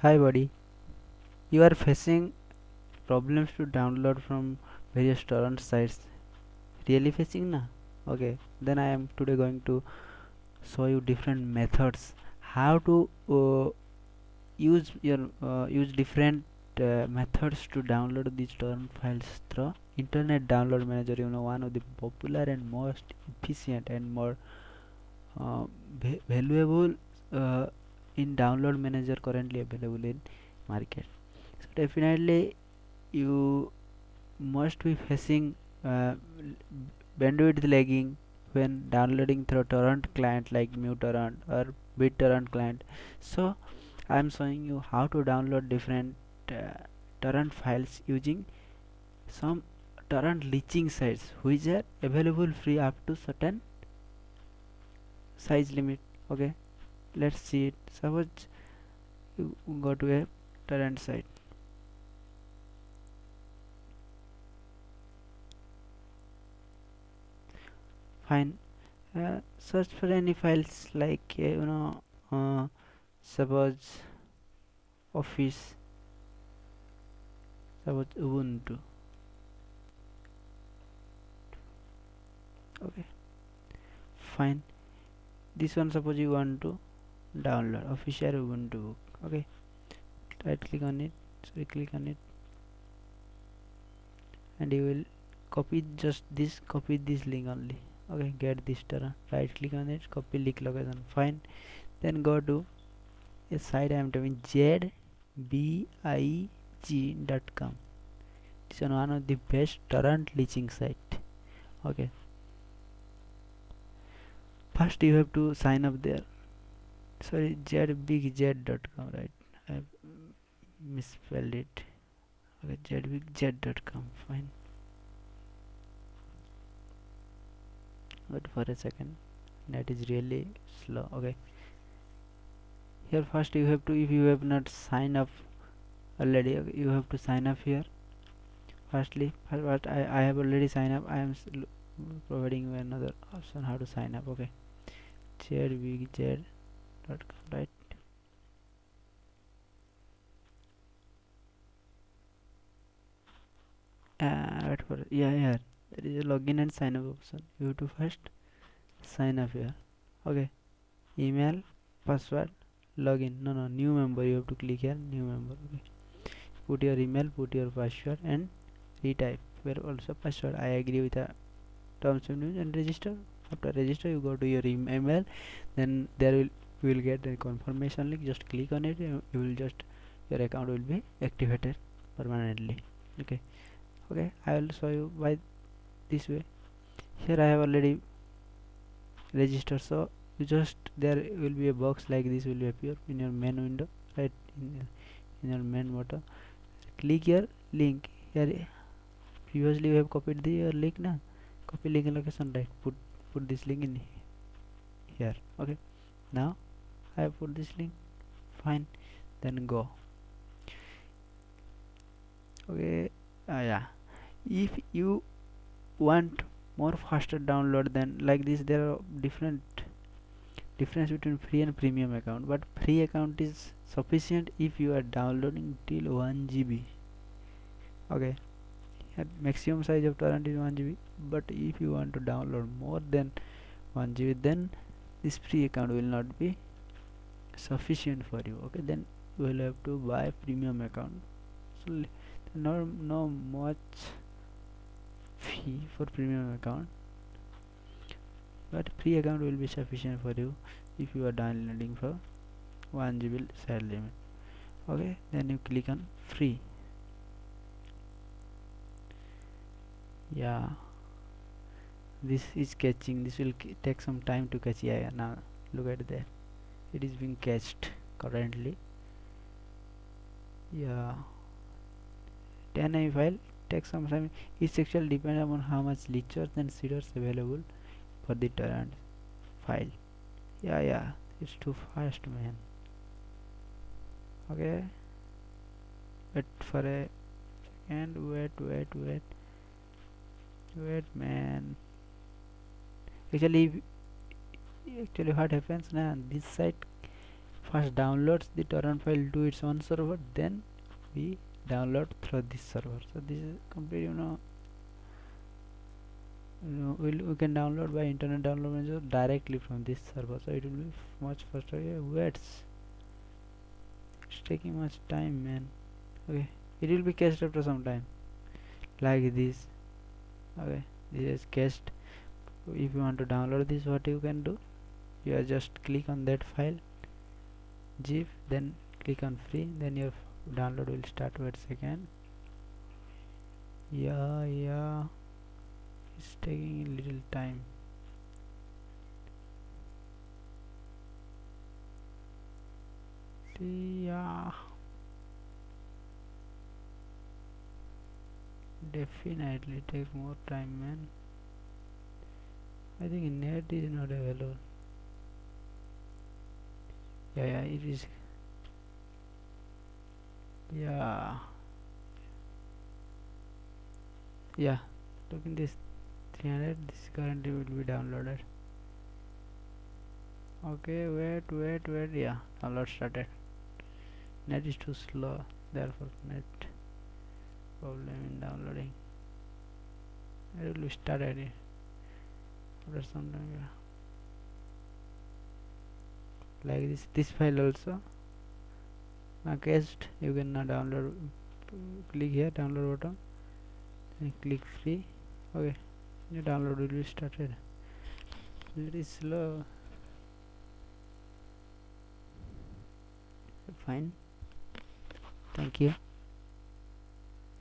Hi buddy, you are facing problems to download from various torrent sites. Really facing na? Okay, then I am today going to show you different methods how to use different methods to download these torrent files through Internet Download Manager. One of the popular and most efficient and more uh, valuable uh, in download manager currently available in market. So definitely you must be facing uh, bandwidth lagging when downloading through torrent client like MuTorrent or BitTorrent client. So I am showing you how to download different torrent files using some torrent leeching sites which are available free up to certain size limit. Okay, let's see it. Suppose you go to a torrent site. Fine. Search for any files like suppose office, suppose ubuntu. Okay, fine. This one suppose you want to download official ubuntu book. Okay, right click on it, so click on it and you will copy this link only. Okay, get this term, right click on it, copy link location. Fine, then go to a site I am doing zbig.com. This is one of the best torrent leeching site. Okay, first you have to sign up there. Sorry, zbigz.com, right? I misspelled it. Okay, zbigz.com. Fine. Wait for a second. That is really slow. Okay. Here first you have to, if you have not signed up already, okay, you have to sign up here. Firstly, first I have already signed up. I am providing you another option how to sign up. Okay. zbigz.com, right? Wait for, yeah, there is a login and sign up option. You have to first sign up here. Okay, email, password, login. No, new member. You have to click here, new member. Okay, put your email, put your password, and retype where also password. I agree with the terms and conditions and register. After register, you go to your email. Then there will you will get a confirmation link. Just click on it. You will just your account will be activated permanently. Okay, I will show you by this way. Here I have already registered, so you just there will be a box like this will appear in your main window, right? In your main button, click your link here. Previously you have copied the your link na, copy link location, right? Put this link in here. Okay, now I have put this link. Fine, then go. Okay, yeah, if you want more faster download, then like this there are difference between free and premium account, but free account is sufficient if you are downloading till 1 GB. Okay, at maximum size of torrent is 1 GB, but if you want to download more than 1 GB, then this free account will not be sufficient for you. Okay, then you will have to buy premium account. So no much fee for premium account, but free account will be sufficient for you if you are downloading for 1 GB size limit. Okay, then you click on free. Yeah, this is catching. This will take some time to catch. Yeah, now look at that, it is being catched currently. Yeah, 10 MB file takes some time. It actually depends upon how much leechers and seeders available for the torrent file. Yeah, it's too fast, man. Okay, wait for a second. Wait, man. Actually, what happens now? This site first downloads the torrent file to its own server, then we download through this server. So this is complete, we can download by internet download manager directly from this server, so it will be much faster. Yeah, wait, it's taking much time, man. Okay, it will be cached after some time, like this. Okay, this is cached. If you want to download this, what you can do, you are just click on that file zip, then click on free, then your download will start. Wait a second. Yeah, it's taking a little time. Yeah, definitely take more time, man. I think net is not available. Yeah, it is. Yeah, look in this 300, this currently will be downloaded. Okay, wait, yeah, download started. Net is too slow, therefore net problem in downloading. It will be started after some time. Yeah. Like this file also now cached. You can now download. Click here, download button, and click free. Okay, your download will be started. Very slow. Fine, thank you.